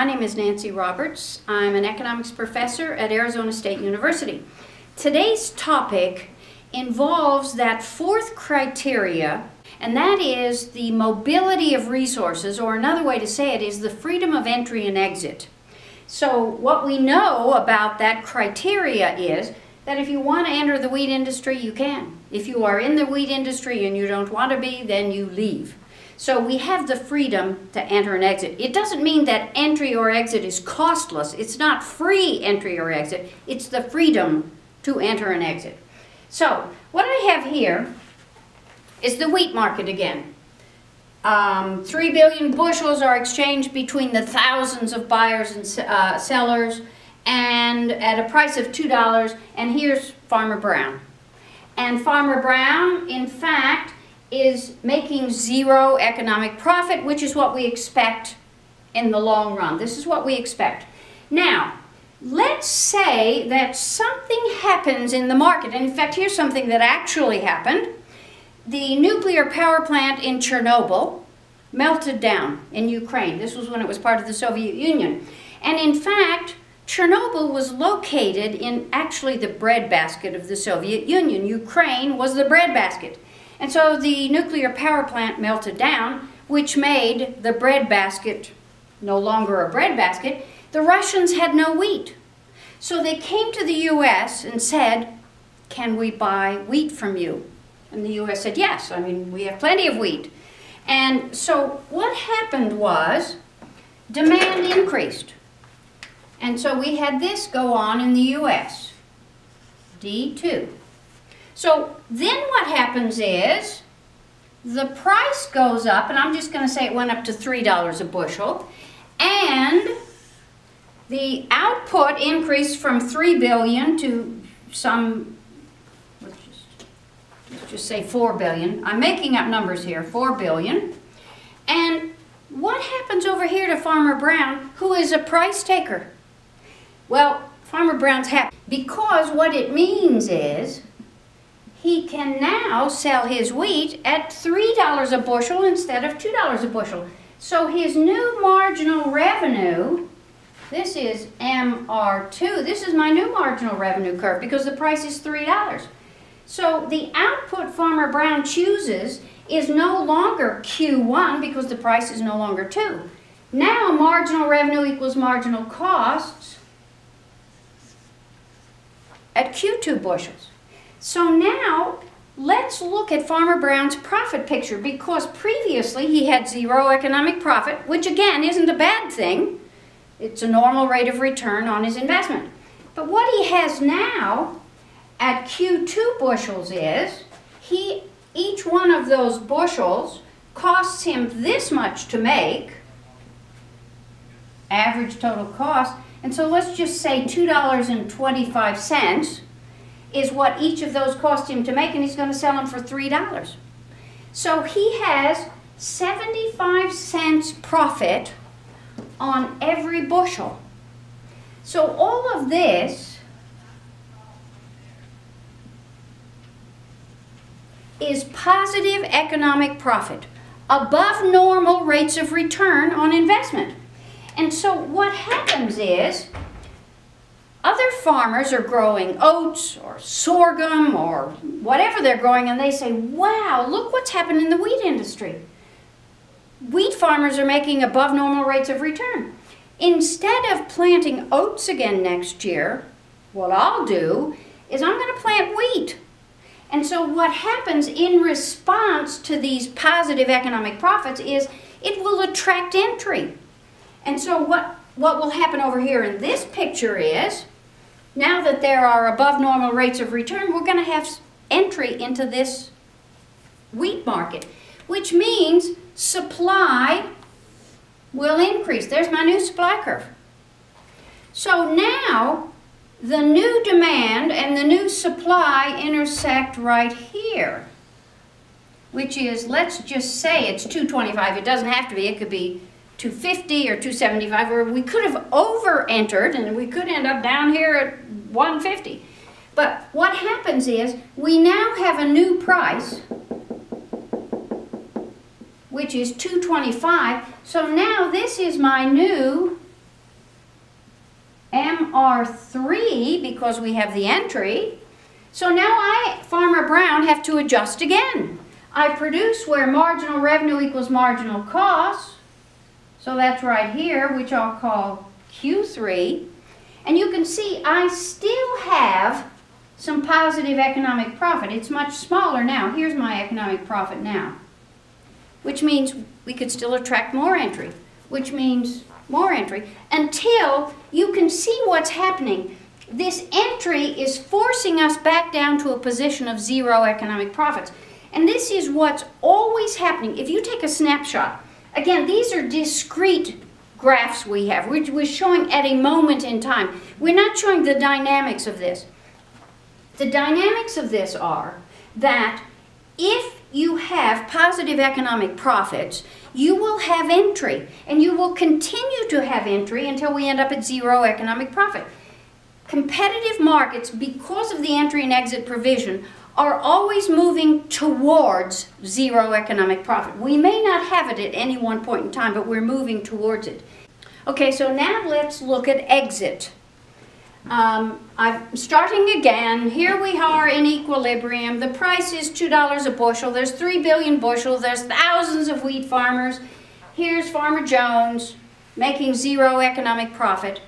My name is Nancy Roberts. I'm an economics professor at Arizona State University. Today's topic involves that fourth criteria, and that is the mobility of resources, or another way to say it is the freedom of entry and exit. So what we know about that criteria is that if you want to enter the wheat industry, you can. If you are in the wheat industry and you don't want to be, then you leave. So we have the freedom to enter and exit. It doesn't mean that entry or exit is costless. It's not free entry or exit. It's the freedom to enter and exit. So what I have here is the wheat market again. 3 billion bushels are exchanged between the thousands of buyers and sellers, and at a price of $2, and here's Farmer Brown. And Farmer Brown, in fact, is making zero economic profit, which is what we expect in the long run. This is what we expect. Now, let's say that something happens in the market. And in fact, here's something that actually happened. The nuclear power plant in Chernobyl melted down in Ukraine. This was when it was part of the Soviet Union. And in fact, Chernobyl was located in actually the breadbasket of the Soviet Union. Ukraine was the breadbasket. And so the nuclear power plant melted down, which made the breadbasket no longer a breadbasket. The Russians had no wheat. So they came to the U.S. and said, "Can we buy wheat from you?" And the U.S. said, "Yes, I mean, we have plenty of wheat." And so what happened was demand increased. And so we had this go on in the U.S., D2. So then what happens is the price goes up, and I'm just going to say it went up to $3 a bushel, and the output increased from 3 billion to some, let's just say 4 billion. I'm making up numbers here, 4 billion. And what happens over here to Farmer Brown, who is a price taker? Well, Farmer Brown's happy because what it means is he can now sell his wheat at $3 a bushel instead of $2 a bushel. So his new marginal revenue, this is MR2, this is my new marginal revenue curve because the price is $3. So the output Farmer Brown chooses is no longer Q1 because the price is no longer 2. Now marginal revenue equals marginal costs at Q2 bushels. So now let's look at Farmer Brown's profit picture, because previously he had zero economic profit, which again isn't a bad thing. It's a normal rate of return on his investment. But what he has now at Q2 bushels is each one of those bushels costs him this much to make, average total cost, and so let's just say $2.25 is what each of those cost him to make, and he's going to sell them for $3. So he has 75 cents profit on every bushel. So all of this is positive economic profit, above normal rates of return on investment. And so what happens is other farmers are growing oats or sorghum or whatever they're growing, and they say, "Wow, look what's happened in the wheat industry. Wheat farmers are making above normal rates of return. Instead of planting oats again next year, what I'll do is I'm going to plant wheat." And so what happens in response to these positive economic profits is it will attract entry. And so what will happen over here in this picture is, now that there are above normal rates of return, we're going to have entry into this wheat market, which means supply will increase. There's my new supply curve. So now the new demand and the new supply intersect right here, which is, let's just say it's 225. It doesn't have to be. It could be 250 or 275, or we could have over-entered and we could end up down here at 150. But what happens is we now have a new price, which is 225. So now this is my new them are 3 because we have the entry. So now I, Farmer Brown, have to adjust again. I produce where marginal revenue equals marginal cost. So that's right here, which I'll call Q3. And you can see I still have some positive economic profit. It's much smaller now. Here's my economic profit now, which means we could still attract more entry, which means more entry, until you can see what's happening. This entry is forcing us back down to a position of 0 economic profits. And this is what's always happening. If you take a snapshot, again, these are discrete graphs we have. We're showing at a moment in time. We're not showing the dynamics of this. The dynamics of this are that if you have positive economic profits, you will have entry, and you will continue to have entry until we end up at 0 economic profit. Competitive markets, because of the entry and exit provision, are always moving towards 0 economic profit. We may not have it at any one point in time, but we're moving towards it. Okay, so now let's look at exit. I'm starting again. Here we are in equilibrium. The price is $2 a bushel. There's 3 billion bushels. There's thousands of wheat farmers. Here's Farmer Jones making 0 economic profit.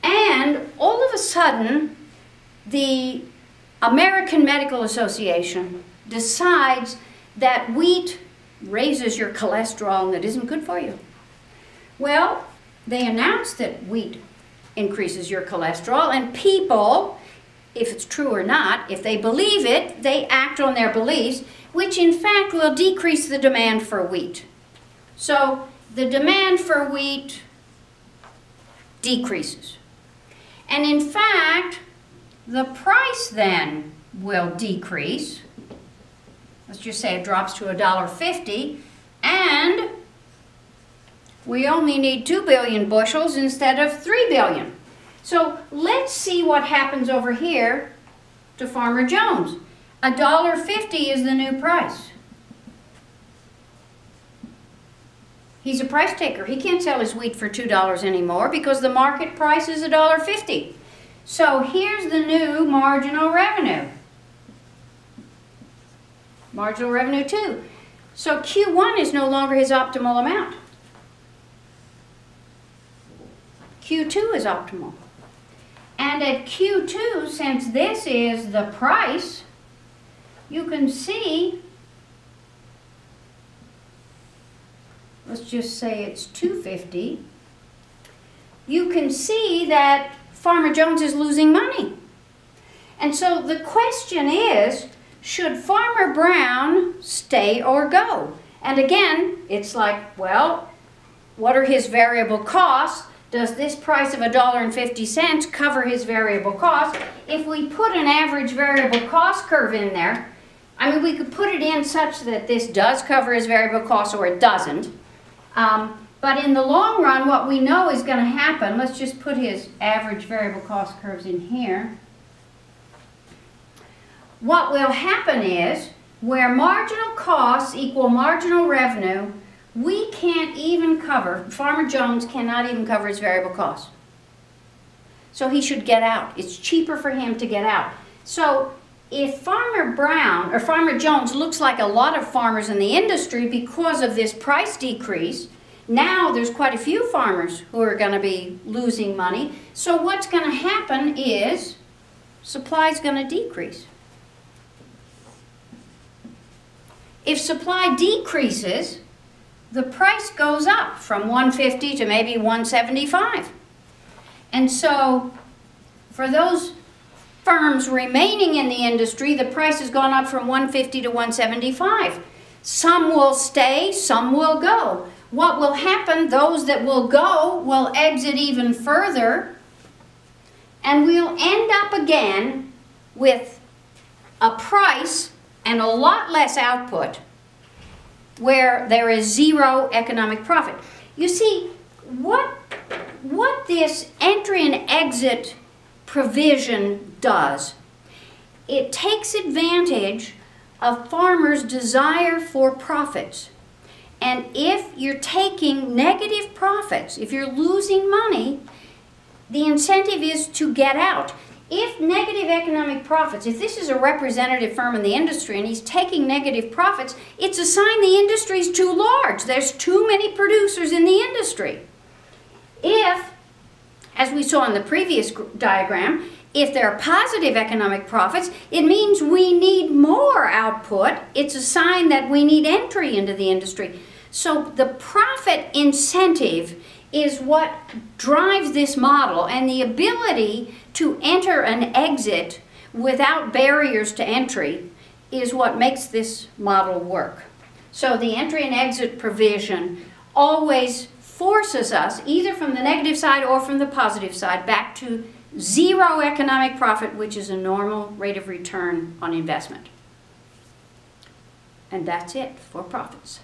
And all of a sudden, the American Medical Association decides that wheat raises your cholesterol and it isn't good for you. Well, they announced that wheat increases your cholesterol, and people, if it's true or not, if they believe it, they act on their beliefs, which in fact will decrease the demand for wheat. So the demand for wheat decreases. And in fact, the price then will decrease. Let's just say it drops to $1.50, and we only need 2 billion bushels instead of 3 billion. So let's see what happens over here to Farmer Jones. $1.50 is the new price. He's a price taker. He can't sell his wheat for $2 anymore because the market price is $1.50. So here's the new marginal revenue. Marginal revenue 2. So Q1 is no longer his optimal amount. Q2 is optimal. And at Q2, since this is the price, you can see, let's just say it's $2.50, you can see that Farmer Jones is losing money. And so the question is, should Farmer Brown stay or go? And again, it's like, well, what are his variable costs? Does this price of $1.50 cover his variable cost? If we put an average variable cost curve in there, I mean, we could put it in such that this does cover his variable cost or it doesn't. But in the long run, what we know is going to happen, let's just put his average variable cost curves in here. What will happen is, where marginal costs equal marginal revenue, we can't even cover, Farmer Jones cannot even cover his variable costs. So he should get out. It's cheaper for him to get out. So if Farmer Brown, or Farmer Jones, looks like a lot of farmers in the industry because of this price decrease, now there's quite a few farmers who are going to be losing money. So what's going to happen is supply is going to decrease. If supply decreases, the price goes up from $1.50 to maybe $1.75. And so for those firms remaining in the industry, the price has gone up from $1.50 to $1.75. Some will stay, some will go. What will happen, those that will go will exit even further, and we'll end up again with a price and a lot less output where there is 0 economic profit. You see, what this entry and exit provision does, it takes advantage of farmers' desire for profits. And if you're taking negative profits, if you're losing money, the incentive is to get out. If negative economic profits, if this is a representative firm in the industry and he's taking negative profits, it's a sign the industry is too large. There's too many producers in the industry. If, as we saw in the previous diagram, if there are positive economic profits, it means we need more output. It's a sign that we need entry into the industry. So the profit incentive is what drives this model, and the ability to enter and exit without barriers to entry is what makes this model work. So the entry and exit provision always forces us, either from the negative side or from the positive side, back to zero economic profit, which is a normal rate of return on investment. And that's it for profits.